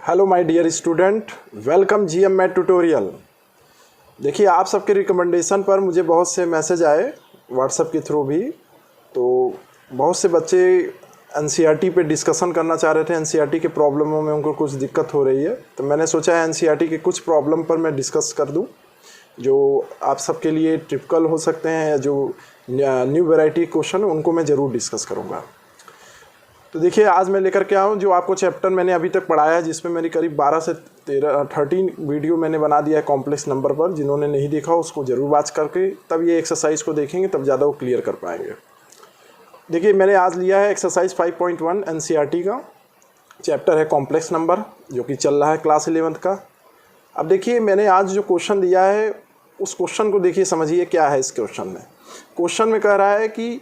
Hello my dear student, welcome GM math tutorial. देखिए, आप सबके रिकमेंडेशन पर मुझे बहुत से मैसेज आए व्हाट्सएप के थ्रू भी। तो बहुत से बच्चे एनसीईआरटी पे डिस्कशन करना चाह रहे थे। एनसीईआरटी के प्रॉब्लमों में उनको कुछ दिक्कत हो रही है, तो मैंने सोचा एनसीईआरटी के कुछ प्रॉब्लम पर मैं डिस्कस कर दूं जो आप सबके लिए टिपिकल हो सकते हैं, या जो न्यू वैरायटी क्वेश्चन उनको मैं ज़रूर डिस्कस करूँगा। तो देखिए, आज मैं लेकर के आऊँ जो आपको चैप्टर मैंने अभी तक पढ़ाया है, जिसमें मेरी करीब 12 से 13 वीडियो मैंने बना दिया है कॉम्प्लेक्स नंबर पर। जिन्होंने नहीं देखा उसको ज़रूर वॉच करके तब ये एक्सरसाइज को देखेंगे, तब ज़्यादा वो क्लियर कर पाएंगे। देखिए, मैंने आज लिया है एक्सरसाइज 5.1 एनसीईआरटी का। चैप्टर है कॉम्प्लेक्स नंबर, जो कि चल रहा है क्लास 11th का। अब देखिए, मैंने आज जो क्वेश्चन दिया है उस क्वेश्चन को देखिए, समझिए क्या है इस क्वेश्चन में। क्वेश्चन में कह रहा है कि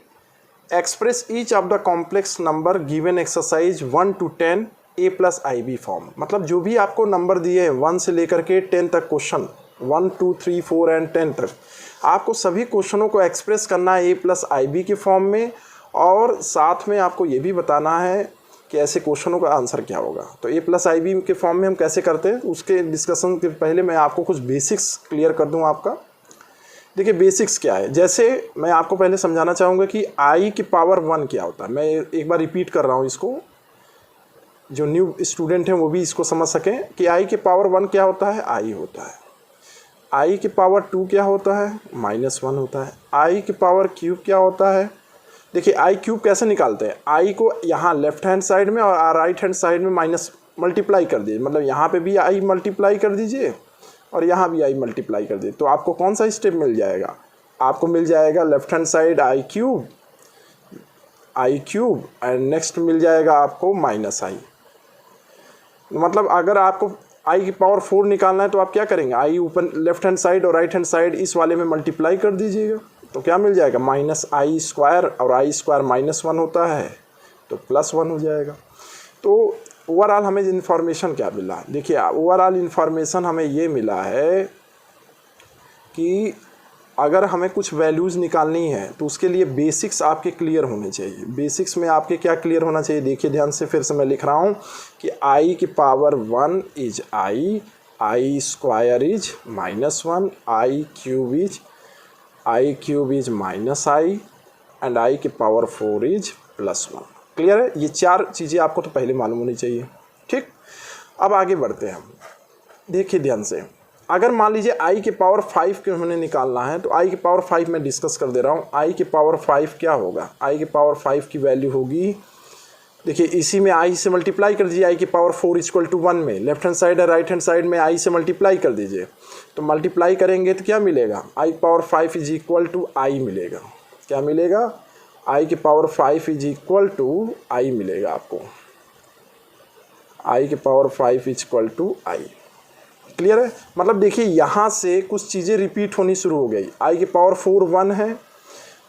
express each of the complex number given exercise 1 to 10 a plus i b form. मतलब जो भी आपको नंबर दिए हैं 1 से लेकर के 10 तक, क्वेश्चन 1 2 3 4 एंड 10 तक, आपको सभी क्वेश्चनों को एक्सप्रेस करना है a प्लस आई बी के फॉर्म में। और साथ में आपको ये भी बताना है कि ऐसे क्वेश्चनों का आंसर क्या होगा। तो a प्लस आई बी के फॉर्म में हम कैसे करते हैं, उसके डिस्कशन के पहले मैं आपको कुछ बेसिक्स क्लियर कर दूँ आपका। देखिए, बेसिक्स क्या है, जैसे मैं आपको पहले समझाना चाहूँगा कि आई की पावर 1 क्या होता है। मैं एक बार रिपीट कर रहा हूँ इसको, जो न्यू स्टूडेंट हैं वो भी इसको समझ सकें कि आई की पावर 1 क्या होता है, आई होता है। आई की पावर 2 क्या होता है, -1 होता है। आई की पावर क्यूब क्या होता है। देखिए, आई क्यूब कैसे निकालते हैं, आई को यहाँ लेफ्ट हैंड साइड में और राइट हैंड साइड में माइनस मल्टीप्लाई कर दीजिए। मतलब यहाँ पे भी आई मल्टीप्लाई कर दीजिए और यहाँ भी आई मल्टीप्लाई कर दीजिए। तो आपको कौन सा स्टेप मिल जाएगा, आपको मिल जाएगा left hand side i cube and next मिल जाएगा आपको -i। मतलब अगर आपको आई की पावर 4 निकालना है तो आप क्या करेंगे, आई ऊपर लेफ्ट हैंड साइड और राइट हैंड साइड इस वाले में मल्टीप्लाई कर दीजिएगा। तो क्या मिल जाएगा, -i² और i² -1 होता है तो +1 हो जाएगा। तो ओवरऑल हमें इन्फॉर्मेशन क्या मिला, देखिए ओवरऑल इन्फॉर्मेशन हमें ये मिला है कि अगर हमें कुछ वैल्यूज़ निकालनी है तो उसके लिए बेसिक्स आपके क्लियर होने चाहिए। बेसिक्स में आपके क्या क्लियर होना चाहिए, देखिए ध्यान से, फिर से मैं लिख रहा हूँ कि आई की power 1 is I, I square is -1, I cube is -i and I की पावर 4 इज +1। क्लियर है, ये 4 चीज़ें आपको तो पहले मालूम होनी चाहिए। ठीक, अब आगे बढ़ते हैं हम। देखिए ध्यान से, अगर मान लीजिए आई की पावर 5 के हमें निकालना है तो आई की पावर 5 मैं डिस्कस कर दे रहा हूँ। आई की पावर 5 क्या होगा, आई की पावर 5 की वैल्यू होगी, देखिए इसी में आई से मल्टीप्लाई कर दीजिए। आई की पावर 4 = 1 में लेफ्ट हैंड साइड और राइट हैंड साइड में आई से मल्टीप्लाई कर दीजिए। तो मल्टीप्लाई करेंगे तो क्या मिलेगा, आई की पावर 5 = आई मिलेगा। क्या मिलेगा, आई की पावर 5 = आई मिलेगा आपको। आई की पावर 5 = आई। क्लियर है, मतलब देखिए यहाँ से कुछ चीज़ें रिपीट होनी शुरू हो गई। आई की पावर 4 1 है,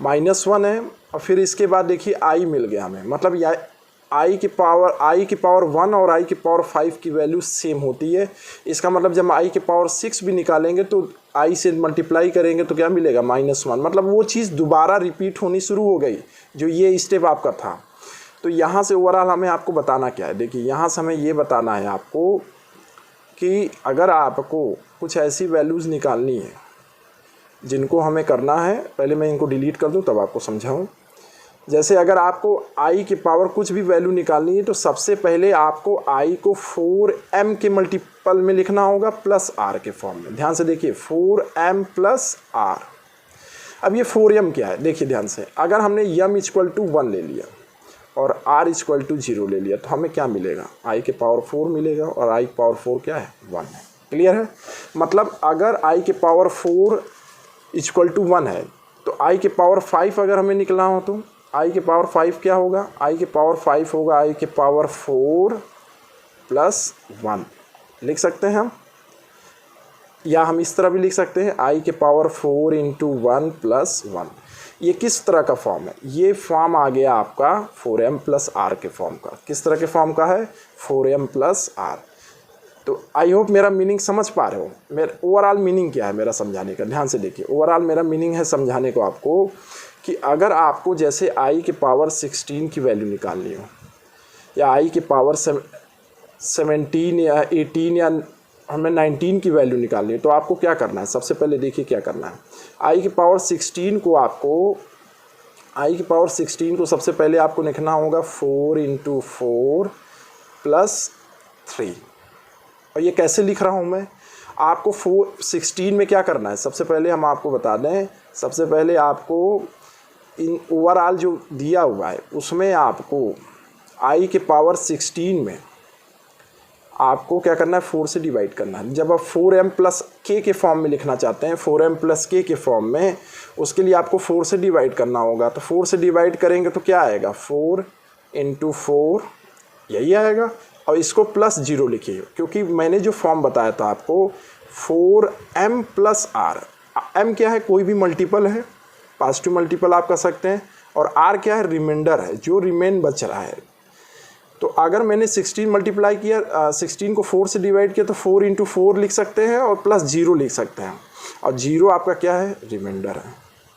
-1 है, और फिर इसके बाद देखिए आई मिल गया हमें। मतलब आई की पावर 1 और आई की पावर 5 की वैल्यू सेम होती है। इसका मतलब जब आई की पावर 6 भी निकालेंगे तो आई से मल्टीप्लाई करेंगे तो क्या मिलेगा, -1। मतलब वो चीज़ दोबारा रिपीट होनी शुरू हो गई जो ये स्टेप आपका था। तो यहाँ से ओवरऑल हमें आपको बताना क्या है, देखिए यहाँ से हमें ये बताना है आपको कि अगर आपको कुछ ऐसी वैल्यूज़ निकालनी है जिनको हमें करना है, पहले मैं इनको डिलीट कर दूँ तब आपको समझाऊँ। जैसे अगर आपको आई की पावर कुछ भी वैल्यू निकालनी है तो सबसे पहले आपको आई को 4m के मल्टीपल में लिखना होगा +r के फॉर्म में। ध्यान से देखिए, 4m + r। अब ये 4m क्या है, देखिए ध्यान से, अगर हमने m = 1 ले लिया और r = 0 ले लिया तो हमें क्या मिलेगा, आई की पावर 4 मिलेगा और आई की पावर 4 क्या है, 1 है। क्लियर है, मतलब अगर आई की पावर 4 = 1 है तो आई की पावर 5 अगर हमें निकलना हो तो आई की पावर 5 क्या होगा, आई की पावर 5 होगा आई की पावर 4 + 1 लिख सकते हैं हम, या हम इस तरह भी लिख सकते हैं आई की पावर 4 × 1 + 1। ये किस तरह का फॉर्म है, ये फॉर्म आ गया आपका 4m + r के फॉर्म का। किस तरह के फॉर्म का है, 4m + r। तो आई होप मेरा मीनिंग समझ पा रहे हो। मेरा ओवरऑल मीनिंग क्या है मेरा समझाने का, ध्यान से देखिए। ओवरऑल मेरा मीनिंग है समझाने को आपको कि अगर आपको जैसे आई की पावर 16 की वैल्यू निकालनी हो या आई की पावर 17 या 18 या हमें 19 की वैल्यू निकालनी है, तो आपको क्या करना है? सबसे पहले देखिए क्या करना है। आई की पावर 16 को सबसे पहले आपको लिखना होगा 4 × 4 + 3। और ये कैसे लिख रहा हूँ मैं? आपको 16 में क्या करना है? सबसे पहले हम आपको बता दें, सबसे पहले आपको इन ओवरऑल जो दिया हुआ है उसमें आपको आई के पावर 16 में आपको क्या करना है? 4 से डिवाइड करना है। जब आप 4m + k के फॉर्म में लिखना चाहते हैं, 4m + k के फॉर्म में, उसके लिए आपको 4 से डिवाइड करना होगा। तो 4 से डिवाइड करेंगे तो क्या आएगा? 4 × 4 यही आएगा। और इसको +0 लिखिए, क्योंकि मैंने जो फॉर्म बताया था आपको 4m + r। m क्या है? कोई भी मल्टीपल है, पॉजिटिव मल्टीपल आप कर सकते हैं। और r क्या है? रिमाइंडर है, जो रिमेन बच रहा है। तो अगर मैंने 16 मल्टीप्लाई किया, 16 को 4 से डिवाइड किया, तो 4 × 4 लिख सकते हैं और +0 लिख सकते हैं। और 0 आपका क्या है? रिमाइंडर है।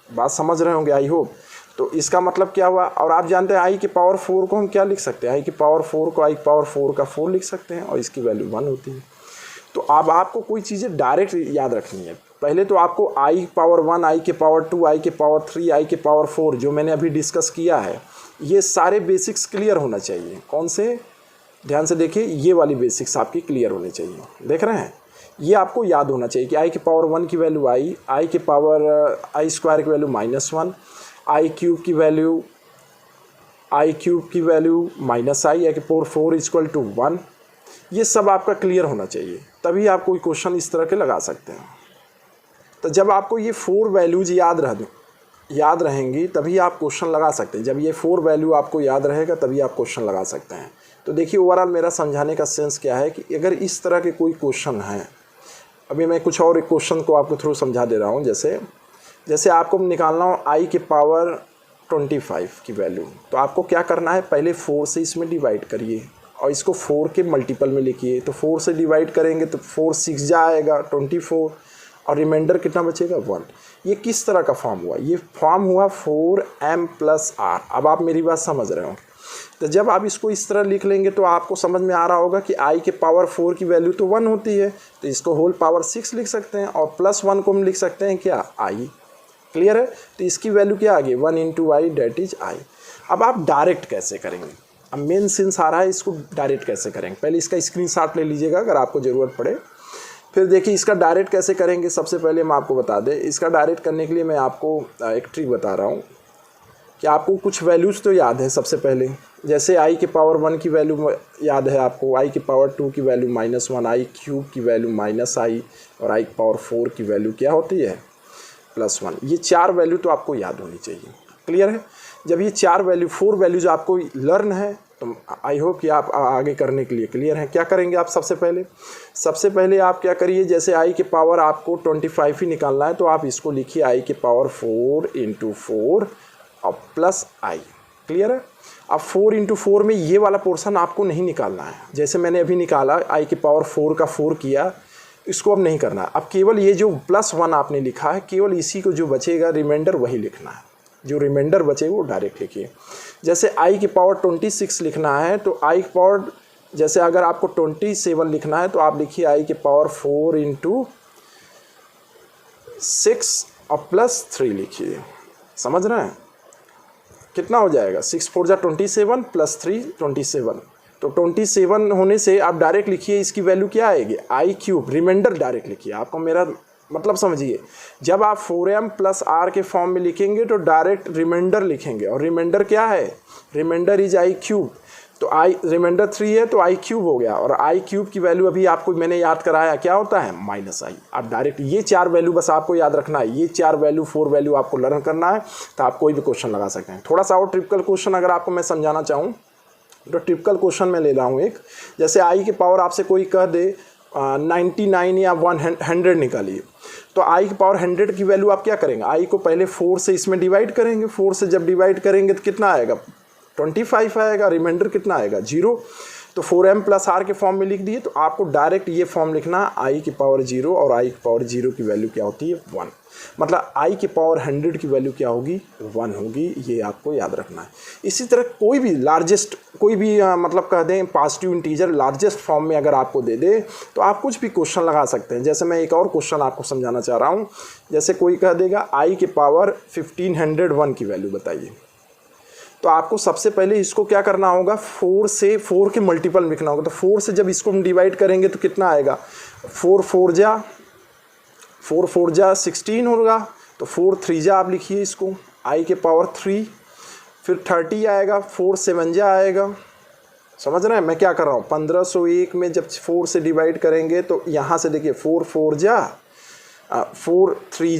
बात समझ रहे होंगे आई होप। तो इसका मतलब क्या हुआ? और आप जानते हैं आई की पावर 4 को हम क्या लिख सकते हैं? आई की पावर 4 को आई की पावर 4 का 4 लिख सकते हैं और इसकी वैल्यू 1 होती है। तो अब आपको कोई चीज़ें डायरेक्ट याद रखनी है। पहले तो आपको आई की पावर 1, आई की पावर 2, आई की पावर 3, आई की पावर 4 जो मैंने अभी डिस्कस किया है, ये सारे बेसिक्स क्लियर होना चाहिए। कौन से? ध्यान से देखिए, ये वाली बेसिक्स आपकी क्लियर होनी चाहिए। देख रहे हैं? ये आपको याद होना चाहिए कि आई की पावर 1 की वैल्यू आई की पावर आई स्क्वायर की वैल्यू -1, आई क्यूब की वैल्यू -i, आई की पावर 4 = 1। ये सब आपका क्लियर होना चाहिए, तभी आप कोई क्वेश्चन इस तरह के लगा सकते हैं। तो जब आपको ये 4 वैल्यूज याद रहेंगी तभी आप क्वेश्चन लगा सकते हैं। जब ये 4 वैल्यू आपको याद रहेगा तभी आप क्वेश्चन लगा सकते हैं। तो देखिए ओवरऑल मेरा समझाने का सेंस क्या है कि अगर इस तरह के कोई क्वेश्चन हैं, अभी मैं कुछ और एक क्वेश्चन को आपको थ्रू समझा दे रहा हूँ। जैसे आपको निकालना हो आई के पावर 25 की वैल्यू, तो आपको क्या करना है? पहले 4 से इसमें डिवाइड करिए और इसको 4 के मल्टीपल में लिखिए। तो 4 से डिवाइड करेंगे तो 4 6 जाएगा 24 और रिमाइंडर कितना बचेगा? 1। ये किस तरह का फॉर्म हुआ? ये फॉर्म हुआ 4m + r। अब आप मेरी बात समझ रहे हो। तो जब आप इसको इस तरह लिख लेंगे तो आपको समझ में आ रहा होगा कि आई के पावर 4 की वैल्यू तो 1 होती है, तो इसको होल पावर 6 लिख सकते हैं और +1 को हम लिख सकते हैं क्या? आई। क्लियर है? तो इसकी वैल्यू क्या आ गई? 1 × i दैट इज आई। अब आप डायरेक्ट कैसे करेंगे? अब मेन सेंस आ रहा है, इसको डायरेक्ट कैसे करेंगे? पहले इसका स्क्रीनशॉट ले लीजिएगा अगर आपको ज़रूरत पड़े। फिर देखिए इसका डायरेक्ट कैसे करेंगे। सबसे पहले हम आपको बता दें, इसका डायरेक्ट करने के लिए मैं आपको एक ट्रिक बता रहा हूँ कि आपको कुछ वैल्यूज़ तो याद है। सबसे पहले जैसे आई के पावर 1 की वैल्यू याद है आपको, आई के पावर 2 की वैल्यू -1, आई क्यूब की वैल्यू -i और आई के पावर 4 की वैल्यू क्या होती है? +1। ये 4 वैल्यू तो आपको याद होनी चाहिए। क्लियर है? जब ये 4 वैल्यूज आपको लर्न है तो आई होप कि आप आगे करने के लिए क्लियर हैं। क्या करेंगे आप? सबसे पहले आप क्या करिए, जैसे आई के पावर आपको 25 ही निकालना है तो आप इसको लिखिए आई के पावर 4 × 4 और +i। क्लियर है? अब 4 × 4 में ये वाला पोर्शन आपको नहीं निकालना है। जैसे मैंने अभी निकाला आई के पावर 4 का 4 किया, इसको अब नहीं करना है। अब केवल ये जो +1 आपने लिखा है, केवल इसी को जो बचेगा रिमाइंडर वही लिखना है। जो रिमाइंडर बचे वो डायरेक्ट लिखिए। जैसे आई की पावर 26 लिखना है तो आई की पावर, जैसे अगर आपको 27 लिखना है तो आप लिखिए आई की पावर 4 × 6 और +3 लिखिए। समझ रहे हैं? कितना हो जाएगा? 6 4 जा 27 +3 27। तो 27 होने से आप डायरेक्ट लिखिए इसकी वैल्यू क्या आएगी? आई क्यूब। रिमाइंडर डायरेक्ट लिखिए। आपको मेरा मतलब समझिए, जब आप 4m + r के फॉर्म में लिखेंगे तो डायरेक्ट रिमाइंडर लिखेंगे। और रिमाइंडर क्या है? Reminder is i cube. तो आई रिमाइंडर 3 है तो आई क्यूब हो गया। और आई क्यूब की वैल्यू अभी आपको मैंने याद कराया क्या होता है? -i। आप डायरेक्ट ये 4 वैल्यू बस आपको याद रखना है। ये 4 वैल्यू 4 वैल्यू आपको लर्न करना है तो आप कोई भी क्वेश्चन लगा सकते हैं। थोड़ा सा और ट्रिपिकल क्वेश्चन अगर आपको मैं समझाना चाहूँ तो टिपिकल क्वेश्चन में ले रहा हूँ एक। जैसे आई की पावर आपसे कोई कह दे 99 या 100 निकालिए, तो आई की पावर 100 की वैल्यू आप क्या करेंगे? आई को पहले 4 से इसमें डिवाइड करेंगे। 4 से जब डिवाइड करेंगे तो कितना आएगा? 25 आएगा। रिमाइंडर कितना आएगा? 0। तो 4m प्लस आर के फॉर्म में लिख दिए। तो आपको डायरेक्ट ये फॉर्म लिखना आई की पावर 0 और आई की पावर 0 की वैल्यू क्या होती है 1। मतलब आई की पावर 100 की वैल्यू क्या होगी 1 होगी, ये आपको याद रखना है। इसी तरह कोई भी लार्जेस्ट कोई भी मतलब कह दें पॉजिटिव इंटीजर लार्जेस्ट फॉर्म में अगर आपको दे दे तो आप कुछ भी क्वेश्चन लगा सकते हैं। जैसे मैं एक और क्वेश्चन आपको समझाना चाह रहा हूँ। जैसे कोई कह देगा आई की पावर 1501 की वैल्यू बताइए, तो आपको सबसे पहले इसको क्या करना होगा 4 से 4 के मल्टीपल लिखना होगा। तो 4 से जब इसको हम डिवाइड करेंगे तो कितना आएगा 4 4 जा 16 होगा। तो 4 3 जा आप लिखिए इसको आई के पावर 3, फिर 30 आएगा, 4 7 जा आएगा। समझ रहे हैं मैं क्या कर रहा हूँ। 1501 में जब 4 से डिवाइड करेंगे तो यहाँ से देखिए 4 4 जा 4 3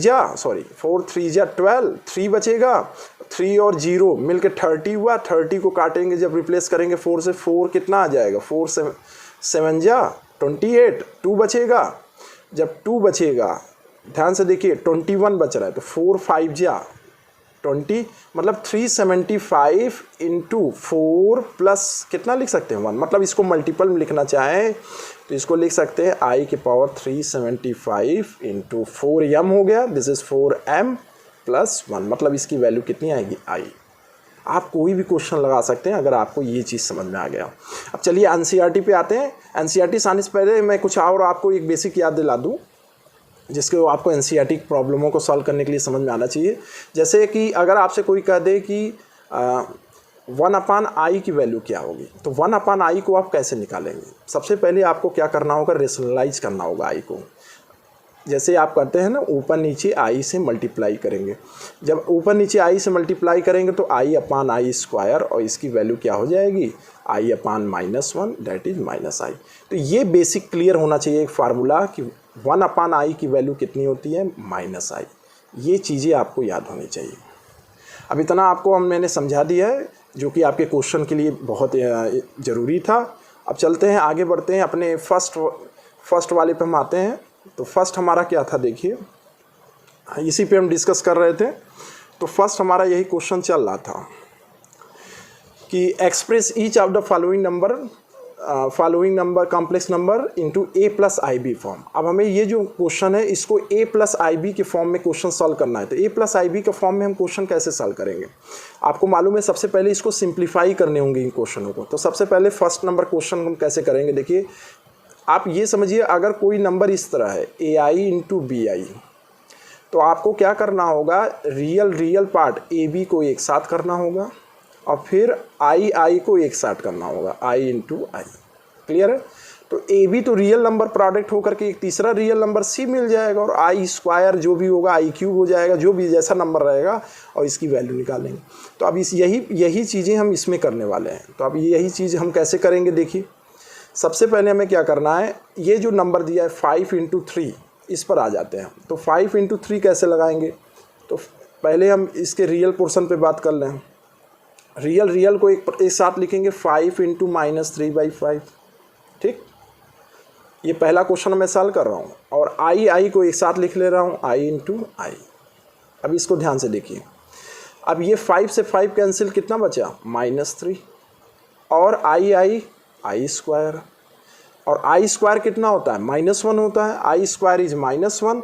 जा 12, 3 बचेगा, 3 और 0 मिलके 30 हुआ। 30 को काटेंगे जब रिप्लेस करेंगे 4 से, 4 कितना आ जाएगा 4 7 जा 28, 2 बचेगा। जब 2 बचेगा ध्यान से देखिए 21 बच रहा है, तो 4 5 जा 20, मतलब 375 इंटू 4 प्लस कितना लिख सकते हैं 1। मतलब इसको मल्टीपल में लिखना चाहें तो इसको लिख सकते हैं आई की पावर 375 इंटू 4m हो गया, दिस इज़ 4m प्लस 1। मतलब इसकी वैल्यू कितनी आएगी आई। आप कोई भी क्वेश्चन लगा सकते हैं अगर आपको ये चीज़ समझ में आ गया। अब चलिए एनसीईआरटी पे आते हैं। एनसीईआरटी से आने से पहले मैं कुछ और आपको एक बेसिक याद दिला दूँ जिसको आपको एनसीईआरटी प्रॉब्लमों को सॉल्व करने के लिए समझ में आना चाहिए। जैसे कि अगर आपसे कोई कह दे कि 1/i की वैल्यू क्या होगी, तो 1/i को आप कैसे निकालेंगे। सबसे पहले आपको क्या करना होगा रेशनलाइज करना होगा i को। जैसे आप करते हैं ना ऊपर नीचे i से मल्टीप्लाई करेंगे। जब ऊपर नीचे i से मल्टीप्लाई करेंगे तो i/i², और इसकी वैल्यू क्या हो जाएगी i/-1 दैट इज़ -i। तो ये बेसिक क्लियर होना चाहिए एक फार्मूला कि 1/i की वैल्यू कितनी होती है -i। ये चीज़ें आपको याद होनी चाहिए। अब इतना आपको मैंने समझा दिया है जो कि आपके क्वेश्चन के लिए बहुत ज़रूरी था। अब चलते हैं आगे बढ़ते हैं अपने फर्स्ट वाले पे हम आते हैं। तो फर्स्ट हमारा क्या था देखिए, इसी पे हम डिस्कस कर रहे थे। तो फर्स्ट हमारा यही क्वेश्चन चल रहा था कि express each of the following number complex number into a+ib form. अब हमें ये जो क्वेश्चन है इसको a+ib के फॉर्म में क्वेश्चन सॉल्व करना है। तो a+ib के फॉर्म में हम क्वेश्चन कैसे सॉल्व करेंगे आपको मालूम है। सबसे पहले इसको सिंप्लीफाई करने होंगे इन क्वेश्चनों को। तो सबसे पहले फर्स्ट नंबर क्वेश्चन हम कैसे करेंगे देखिए, आप ये समझिए अगर कोई नंबर इस तरह है ai इंटू bi, तो आपको क्या करना होगा रियल पार्ट ab को एक साथ करना होगा और फिर आई को एक साथ करना होगा i इंटू आई। क्लियर है। तो ab तो रियल नंबर प्रोडक्ट होकर के एक तीसरा रियल नंबर c मिल जाएगा और i² जो भी होगा i³ हो जाएगा, जो भी जैसा नंबर रहेगा, और इसकी वैल्यू निकालेंगे। तो अब यही चीज़ें हम इसमें करने वाले हैं। तो अब यही चीज़ हम कैसे करेंगे देखिए। सबसे पहले हमें क्या करना है, ये जो नंबर दिया है 5 इंटू 3 इस पर आ जाते हैं। तो 5 इंटू 3 कैसे लगाएंगे, तो पहले हम इसके रियल पोर्शन पे बात कर लें। रियल को एक साथ लिखेंगे 5 इंटू -3/5। ठीक, ये पहला क्वेश्चन मैं सॉल्व कर रहा हूँ और आई को एक साथ लिख ले रहा हूँ i इंटू आई। अब इसको ध्यान से देखिए। अब ये 5 से 5 कैंसिल, कितना बचा -3, और i² और i² कितना होता है -1 होता है। i² इज -1,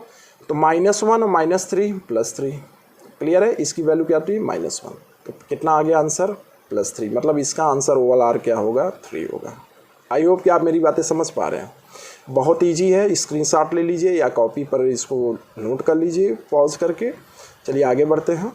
तो -1 और -3 +3। क्लियर है। इसकी वैल्यू क्या थी -1, तो कितना आ गया आंसर +3। मतलब इसका आंसर ओवरऑल क्या होगा 3 होगा। आई होप कि आप मेरी बातें समझ पा रहे हैं। बहुत इजी है, स्क्रीनशॉट ले लीजिए या कॉपी पर इसको नोट कर लीजिए पॉज करके। चलिए आगे बढ़ते हैं।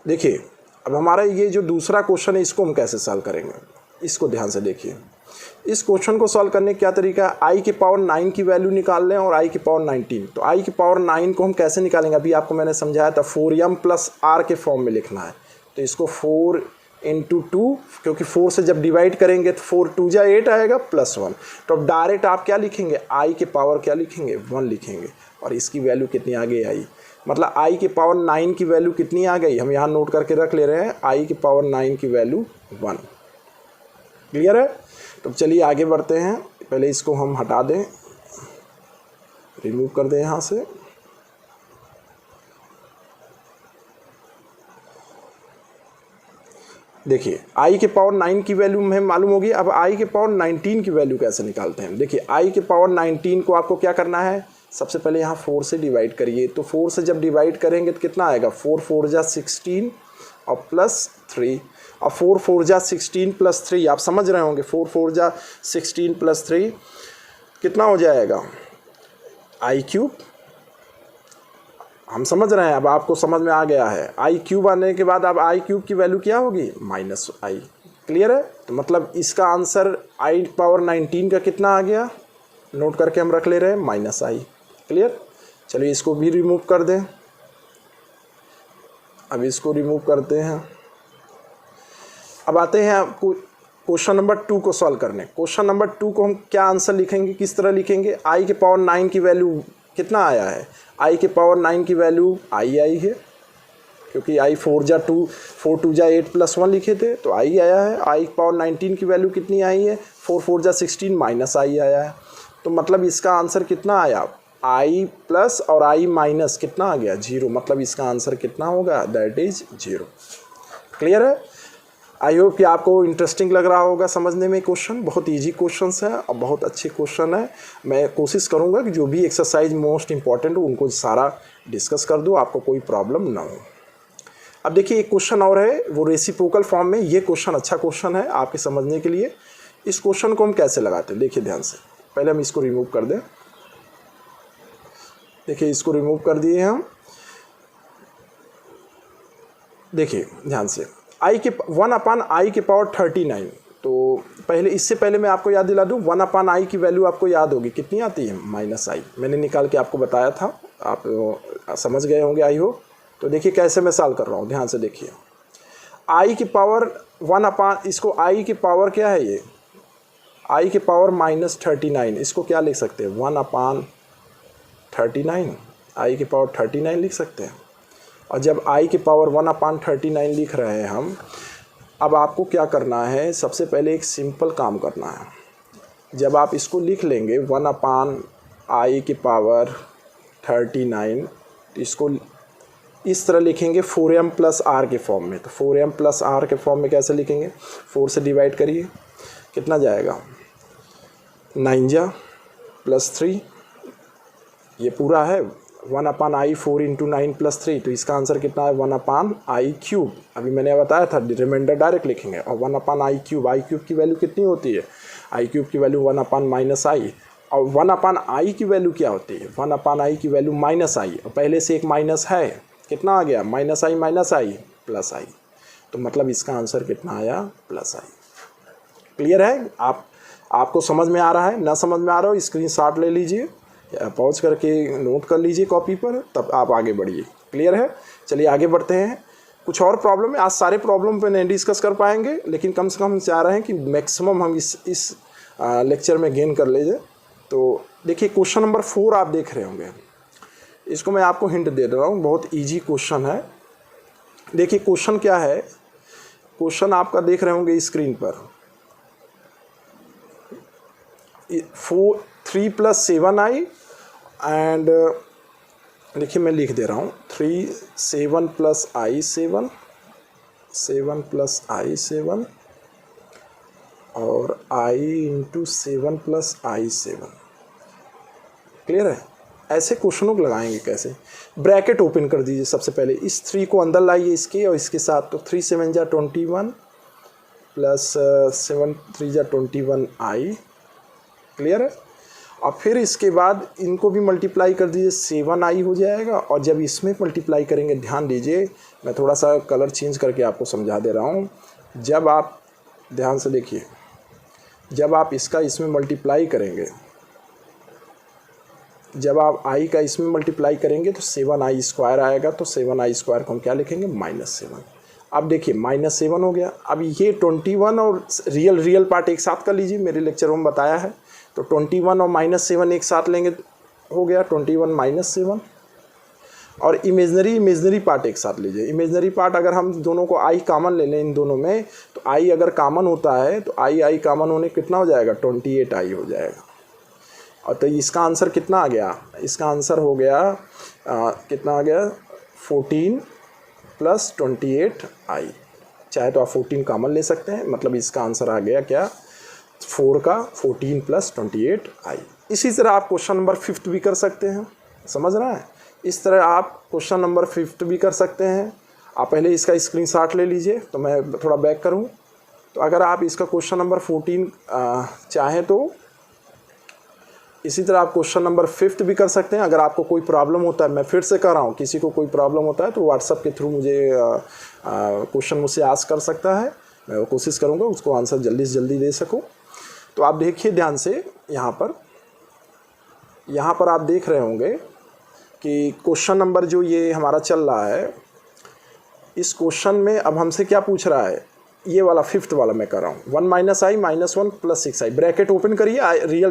देखिए अब हमारा ये जो दूसरा क्वेश्चन है इसको हम कैसे सॉल्व करेंगे, इसको ध्यान से देखिए। इस क्वेश्चन को सॉल्व करने का क्या तरीका है, i की पावर 9 की वैल्यू निकाल लें और i की पावर 19। तो i की पावर 9 को हम कैसे निकालेंगे, अभी आपको मैंने समझाया था 4m प्लस r के फॉर्म में लिखना है। तो इसको 4 इंटू 2, क्योंकि 4 से जब डिवाइड करेंगे तो 4 2 जा 8 आएगा +1। तो अब डायरेक्ट आप क्या लिखेंगे, i के पावर क्या लिखेंगे 1 लिखेंगे, और इसकी वैल्यू कितनी आ गई i। मतलब i की पावर 9 की वैल्यू कितनी आ गई, हम यहाँ नोट करके रख ले रहे हैं, i की पावर 9 की वैल्यू 1। क्लियर है। तो चलिए आगे बढ़ते हैं। पहले इसको हम हटा दें, रिमूव कर दें यहाँ से। देखिए आई के पावर 9 की वैल्यू हमें मालूम होगी। अब आई के पावर 19 की वैल्यू कैसे निकालते हैं। देखिए आई के पावर 19 को आपको क्या करना है, सबसे पहले यहाँ 4 से डिवाइड करिए। तो 4 से जब डिवाइड करेंगे तो कितना आएगा, 4 4 जा 16 और प्लस 3। और 4 4 जा 16 प्लस 3 आप समझ रहे होंगे, 4 4 जा 16 प्लस 3 कितना हो जाएगा, आई क्यूब। हम समझ रहे हैं, अब आपको समझ में आ गया है। आई क्यूब आने के बाद अब आई क्यूब की वैल्यू क्या होगी, माइनस आई। क्लियर है। तो मतलब इसका आंसर आई पावर 19 का कितना आ गया, नोट करके हम रख ले रहे हैं, माइनस आई। क्लियर। चलिए इसको भी रिमूव कर दें। अब इसको रिमूव करते हैं। अब आते हैं आपको क्वेश्चन नंबर 2 को सॉल्व करने। क्वेश्चन नंबर 2 को हम क्या आंसर लिखेंगे, किस तरह लिखेंगे। आई के पावर 9 की वैल्यू कितना आया है, आई के पावर 9 की वैल्यू आई आई है, क्योंकि आई 4 जा 2 4 2 जा 8 प्लस 1 लिखे थे तो आई आया है। आई के पावर 19 की वैल्यू कितनी आई है, 4 4 जा 16 माइनस आई आया है। तो मतलब इसका आंसर कितना आया, आई प्लस और आई माइनस कितना आ गया, 0। मतलब इसका आंसर कितना होगा, दैट इज 0। क्लियर है। आई होप कि आपको इंटरेस्टिंग लग रहा होगा समझने में। क्वेश्चन बहुत इजी क्वेश्चंस है और बहुत अच्छे क्वेश्चन है। मैं कोशिश करूंगा कि जो भी एक्सरसाइज मोस्ट इंपॉर्टेंट हो उनको सारा डिस्कस कर दूं, आपको कोई प्रॉब्लम ना हो। अब देखिए एक क्वेश्चन और है, वो रेसिप्रोकल फॉर्म में। ये क्वेश्चन अच्छा क्वेश्चन है आपके समझने के लिए। इस क्वेश्चन को हम कैसे लगाते हैं, देखिए ध्यान से। पहले हम इसको रिमूव कर दें। देखिए इसको रिमूव कर दिए हम। देखिए ध्यान से, आई के 1 अपान आई के पावर 39। तो पहले, इससे पहले मैं आपको याद दिला दूं, 1 अपान आई की वैल्यू आपको याद होगी कितनी आती है, माइनस आई। मैंने निकाल के आपको बताया था, आप समझ गए होंगे आई हो। तो देखिए कैसे मैं सॉल्व कर रहा हूँ, ध्यान से देखिए। आई की पावर 1 अपान, इसको आई की पावर क्या है, ये आई के पावर माइनस 39, इसको क्या लिख सकते हैं, 1 अपान 39, आई के पावर 39 लिख सकते हैं। और जब आई के पावर 1 अपान 39 लिख रहे हैं हम, अब आपको क्या करना है, सबसे पहले एक सिंपल काम करना है। जब आप इसको लिख लेंगे 1 अपान आई के पावर 39, तो इसको इस तरह लिखेंगे 4m प्लस आर के फॉर्म में। तो 4m प्लस आर के फॉर्म में कैसे लिखेंगे, 4 से डिवाइड करिए, कितना जाएगा, 9 जा प्लस 3, ये पूरा है 1 अपान आई 4 इंटू 9 प्लस 3। तो इसका आंसर कितना है, 1 अपान आई क्यूब। अभी मैंने बताया था रिमाइंडर डायरेक्ट लिखेंगे। और 1 अपान आई क्यूब, आई क्यूब की वैल्यू कितनी होती है, आई क्यूब की वैल्यू 1 अपान माइनस आई। और 1 अपान आई की वैल्यू क्या होती है, 1 अपान आई की वैल्यू माइनस आई। और पहले से एक माइनस है, कितना आ गया, माइनस आई प्लस आई। तो मतलब इसका आंसर कितना आया, प्लस आई। क्लियर है। आपको समझ में आ रहा है, ना समझ में आ रहा हो स्क्रीनशॉट ले लीजिए, पॉज करके नोट कर लीजिए कॉपी पर, तब आप आगे बढ़िए। क्लियर है। चलिए आगे बढ़ते हैं। कुछ और प्रॉब्लम है, आज सारे प्रॉब्लम पे नहीं डिस्कस कर पाएंगे, लेकिन कम से कम हम चाह रहे हैं कि मैक्सिमम हम इस लेक्चर में गेन कर लीजिए। तो देखिए क्वेश्चन नंबर 4 आप देख रहे होंगे, इसको मैं आपको हिंट दे रहा हूँ, बहुत ईजी क्वेश्चन है। देखिए क्वेश्चन क्या है, क्वेश्चन आपका देख रहे होंगे स्क्रीन पर, 3 प्लस 7i एंड देखिए मैं लिख दे रहा हूँ 3 7 प्लस आई 7 7 प्लस आई 7 और i into 7 plus I 7। Clear है। ऐसे क्वेश्चनों को लगाएंगे कैसे, ब्रैकेट ओपन कर दीजिए सबसे पहले, इस 3 को अंदर लाइए इसके और इसके साथ। तो 3 7 जा 21 प्लस 7 3 जा 21 आई। क्लियर है। और फिर इसके बाद इनको भी मल्टीप्लाई कर दीजिए, 7i हो जाएगा। और जब इसमें मल्टीप्लाई करेंगे, ध्यान दीजिए मैं थोड़ा सा कलर चेंज करके आपको समझा दे रहा हूँ। जब आप ध्यान से देखिए, जब आप इसका इसमें मल्टीप्लाई करेंगे, जब आप i का इसमें मल्टीप्लाई करेंगे तो 7i स्क्वायर आएगा। तो 7i स्क्वायर को हम क्या लिखेंगे, -7। अब देखिए -7 हो गया। अब ये 21 और रियल पार्ट एक साथ कर लीजिए, मेरे लेक्चर में बताया है। तो 21 और -7 एक साथ लेंगे, हो गया 21 -7। और इमेजनरी पार्ट एक साथ लीजिए। इमेजनरी पार्ट अगर हम दोनों को i कॉमन ले लें इन दोनों में, तो i अगर कॉमन होता है तो i कॉमन होने कितना हो जाएगा, 28i हो जाएगा। और तो इसका आंसर कितना आ गया, इसका आंसर हो गया कितना आ गया 14 + 28i। चाहे तो आप 14 कॉमन ले सकते हैं, मतलब इसका आंसर आ गया क्या 4 का 14 + 28i। इसी तरह आप क्वेश्चन नंबर 5 भी कर सकते हैं, समझ रहे हैं। इस तरह आप क्वेश्चन नंबर 5 भी कर सकते हैं। आप पहले इसका स्क्रीनशॉट ले लीजिए, तो मैं थोड़ा बैक करूं। तो अगर आप इसका क्वेश्चन नंबर 14 चाहें तो इसी तरह आप क्वेश्चन नंबर 5 भी कर सकते हैं। अगर आपको कोई प्रॉब्लम होता है, मैं फिर से कर रहा हूँ, किसी को कोई प्रॉब्लम होता है तो व्हाट्सएप के थ्रू मुझे क्वेश्चन मुझसे आस्क कर सकता है। मैं कोशिश करूँगा उसको आंसर जल्दी से जल्दी दे सकूँ। तो आप देखिए ध्यान से, यहाँ पर आप देख रहे होंगे कि क्वेश्चन नंबर जो ये हमारा चल रहा है, इस क्वेश्चन में अब हमसे क्या पूछ रहा है, ये वाला 5th वाला मैं कर रहा हूँ। 1 - i - 1 + 6i। ब्रैकेट ओपन करिए, रियल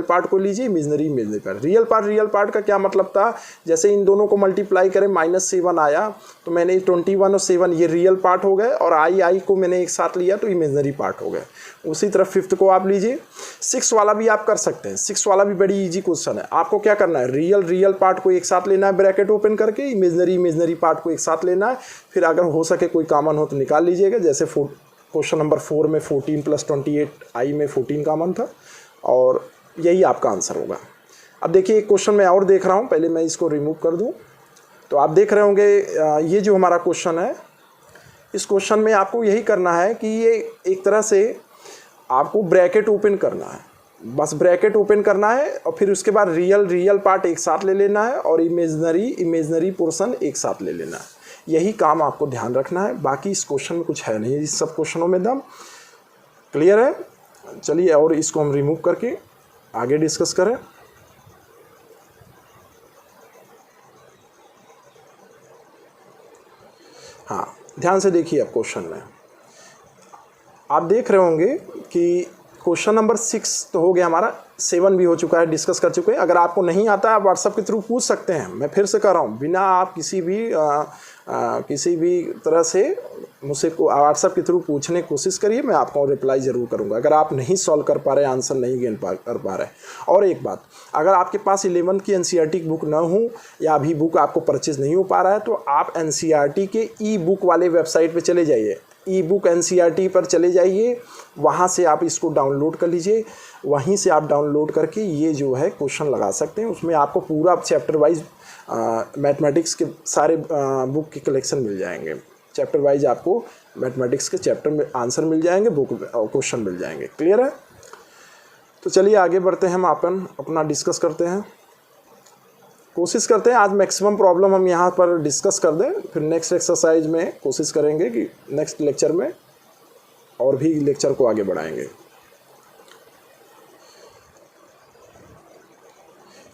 पार्ट को लीजिए, इमेजिनरी पार्ट। रियल पार्ट का क्या मतलब था, जैसे इन दोनों को मल्टीप्लाई करें -7 आया, तो मैंने 21 और 7 ये रियल पार्ट हो गए, और आई को मैंने एक साथ लिया तो इमेजिनरी पार्ट हो गए। उसी तरह 5th को आप लीजिए। 6 वाला भी आप कर सकते हैं। 6 वाला भी बड़ी ईजी क्वेश्चन है। आपको क्या करना है, रियल पार्ट को एक साथ लेना है ब्रैकेट ओपन करके, इमेजिनरी पार्ट को एक साथ लेना है। फिर अगर हो सके कोई कॉमन हो तो निकाल लीजिएगा। जैसे क्वेश्चन नंबर 4 में 14 + 28i में 14 कॉमन था, और यही आपका आंसर होगा। अब देखिए एक क्वेश्चन मैं और देख रहा हूँ, पहले मैं इसको रिमूव कर दूँ। तो आप देख रहे होंगे ये जो हमारा क्वेश्चन है, इस क्वेश्चन में आपको यही करना है कि ये एक तरह से आपको ब्रैकेट ओपन करना है, बस ब्रैकेट ओपन करना है, और फिर उसके बाद रियल पार्ट एक साथ ले लेना है, और इमेजिनरी पोर्शन एक साथ ले लेना है। यही काम आपको ध्यान रखना है। बाकी इस क्वेश्चन में कुछ है नहीं, इस सब क्वेश्चनों में दम क्लियर है। चलिए और इसको हम रिमूव करके आगे डिस्कस करें। हाँ, ध्यान से देखिए। अब क्वेश्चन में आप देख रहे होंगे कि क्वेश्चन नंबर 6 तो हो गया हमारा, 7 भी हो चुका है, डिस्कस कर चुके हैं। अगर आपको नहीं आता है आप व्हाट्सएप के थ्रू पूछ सकते हैं। मैं फिर से कर रहा हूँ, बिना आप किसी भी तरह से मुझसे व्हाट्सएप के थ्रू पूछने की कोशिश करिए, मैं आपको रिप्लाई ज़रूर करूँगा। अगर आप नहीं सॉल्व कर पा रहे, आंसर नहीं कर पा रहे। और एक बात, अगर आपके पास 11th की NCERT की बुक ना हो, या अभी बुक आपको परचेज़ नहीं हो पा रहा है, तो आप NCERT के ई-बुक वाले वेबसाइट पर चले जाइए, ई-बुक NCERT पर चले जाइए, वहाँ से आप इसको डाउनलोड कर लीजिए। वहीं से आप डाउनलोड करके ये जो है क्वेश्चन लगा सकते हैं। उसमें आपको पूरा चैप्टर वाइज मैथमेटिक्स के सारे बुक के कलेक्शन मिल जाएंगे। चैप्टर वाइज आपको मैथमेटिक्स के चैप्टर में आंसर मिल जाएंगे, बुक क्वेश्चन मिल जाएंगे। क्लियर है। तो चलिए आगे बढ़ते हैं, हम अपना डिस्कस करते हैं। कोशिश करते हैं आज मैक्सिमम प्रॉब्लम हम यहाँ पर डिस्कस कर दें, फिर नेक्स्ट एक्सरसाइज में कोशिश करेंगे कि नेक्स्ट लेक्चर में और भी लेक्चर को आगे बढ़ाएंगे।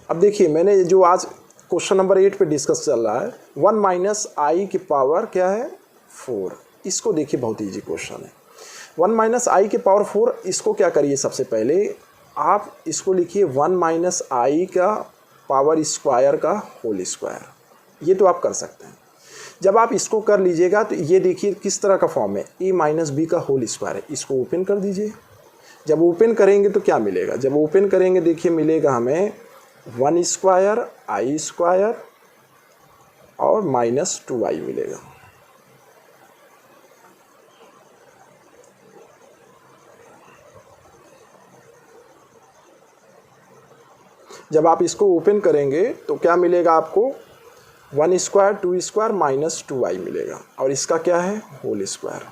अब देखिए, मैंने जो आज क्वेश्चन नंबर 8 पे डिस्कस चल रहा है, 1 - i की पावर क्या है 4। इसको देखिए, बहुत ईजी क्वेश्चन है। 1 - i की पावर 4, इसको क्या करिए, सबसे पहले आप इसको लिखिए 1 - i का पावर स्क्वायर का होल स्क्वायर। ये तो आप कर सकते हैं। जब आप इसको कर लीजिएगा तो ये देखिए किस तरह का फॉर्म है, a - b का होल स्क्वायर है। इसको ओपन कर दीजिए। जब ओपन करेंगे तो क्या मिलेगा, जब ओपन करेंगे देखिए मिलेगा हमें 1 स्क्वायर i स्क्वायर और -2i मिलेगा। जब आप इसको ओपन करेंगे तो क्या मिलेगा आपको, 1 स्क्वायर 2 स्क्वायर -2i मिलेगा, और इसका क्या है होल स्क्वायर।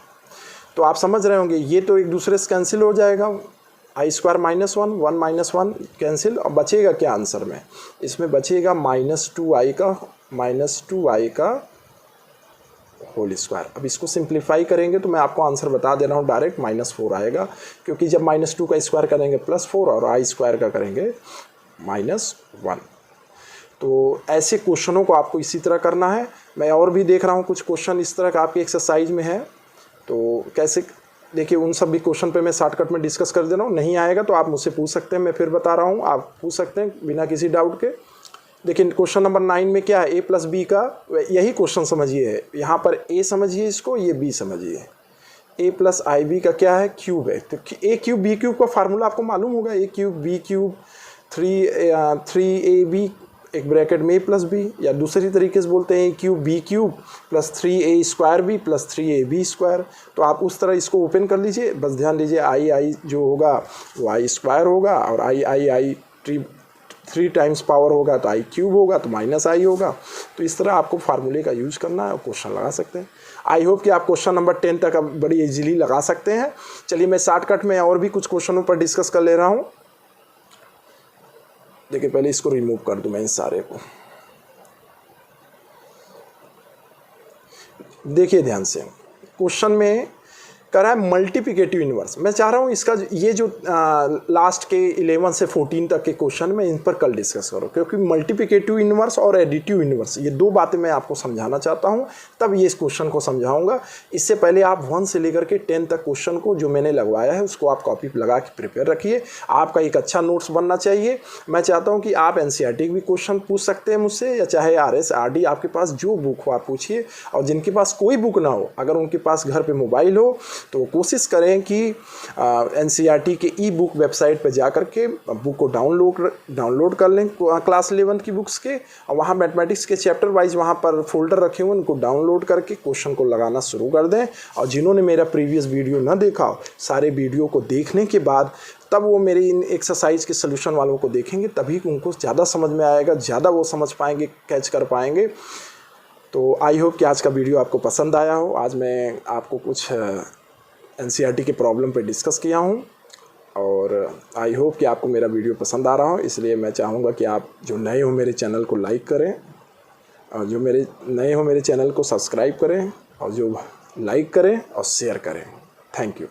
तो आप समझ रहे होंगे ये तो एक दूसरे से कैंसिल हो जाएगा, i स्क्वायर -1 1 - 1 कैंसिल, और बचेगा क्या आंसर में, इसमें बचेगा -2i का होल स्क्वायर। अब इसको सिंप्लीफाई करेंगे तो मैं आपको आंसर बता दे रहा हूँ, डायरेक्ट -4 आएगा, क्योंकि जब -2 का स्क्वायर करेंगे +4 और i स्क्वायर का करेंगे -1। तो ऐसे क्वेश्चनों को आपको इसी तरह करना है। मैं और भी देख रहा हूँ कुछ क्वेश्चन इस तरह का आपकी एक्सरसाइज में है, तो कैसे देखिए उन सब भी क्वेश्चन पे मैं शॉर्टकट में डिस्कस कर दे रहा हूँ। नहीं आएगा तो आप मुझसे पूछ सकते हैं, मैं फिर बता रहा हूँ, आप पूछ सकते हैं बिना किसी डाउट के। देखिए क्वेश्चन नंबर 9 में क्या है, a + b का यही क्वेश्चन समझिए, यहाँ पर a समझिए इसको, ये b समझिए। a + ib का क्या है, क्यूब है, तो a³ b³ का फार्मूला आपको मालूम होगा, a³ b³ 3ab एक ब्रैकेट में a प्लस बी, या दूसरी तरीके से बोलते हैं a³ plus 3a² plus 3ab²। तो आप उस तरह इसको ओपन कर लीजिए। बस ध्यान दीजिए i जो होगा वो i² होगा, और i 3 टाइम्स पावर होगा तो i³ होगा, तो माइनस i होगा। तो इस तरह आपको फार्मूले का यूज़ करना है और क्वेश्चन लगा सकते हैं। आई होप कि आप क्वेश्चन नंबर 10 तक अब बड़ी इजीली लगा सकते हैं। चलिए मैं शॉर्टकट में और भी कुछ क्वेश्चनों पर डिस्कस कर ले रहा हूँ। देखिए पहले इसको रिमूव कर दूं मैं इन सारे को। देखिए ध्यान से, क्वेश्चन में कह रहा है मल्टीप्लिकेटिव इन्वर्स। मैं चाह रहा हूँ इसका ये जो लास्ट के 11 से 14 तक के क्वेश्चन में इन पर कल डिस्कस करो, क्योंकि मल्टीप्लिकेटिव इन्वर्स और एडिटिव इन्वर्स ये दो बातें मैं आपको समझाना चाहता हूँ, तब ये इस क्वेश्चन को समझाऊंगा। इससे पहले आप 1 से लेकर के 10 तक क्वेश्चन को जो मैंने लगवाया है उसको आप कॉपी लगा के प्रिपेयर रखिए। आपका एक अच्छा नोट्स बनना चाहिए। मैं चाहता हूँ कि आप NCERT के भी क्वेश्चन पूछ सकते हैं मुझसे, या चाहे RS RD आपके पास जो बुक हो आप पूछिए। और जिनके पास कोई बुक ना हो, अगर उनके पास घर पे मोबाइल हो तो कोशिश करें कि NCERT के ई बुक वेबसाइट पर जा कर के बुक को डाउनलोड कर लें क्लास 11 की बुक्स के, और वहाँ मैथमेटिक्स के चैप्टर वाइज वहाँ पर फोल्डर रखे हुए उनको डाउनलोड करके क्वेश्चन को लगाना शुरू कर दें। और जिन्होंने मेरा प्रीवियस वीडियो ना देखा हो, सारे वीडियो को देखने के बाद तब वो मेरी इन एक्सरसाइज के सलूशन वालों को देखेंगे, तभी उनको ज़्यादा समझ में आएगा, ज़्यादा वो समझ पाएंगे, कैच कर पाएंगे। तो आई होप कि आज का वीडियो आपको पसंद आया हो। आज मैं आपको कुछ NCERT के प्रॉब्लम पे डिस्कस किया हूँ, और आई होप कि आपको मेरा वीडियो पसंद आ रहा हो। इसलिए मैं चाहूँगा कि आप जो नए हो मेरे चैनल को लाइक करें, और जो मेरे चैनल को सब्सक्राइब करें, और जो लाइक करें और शेयर करें। Thank you.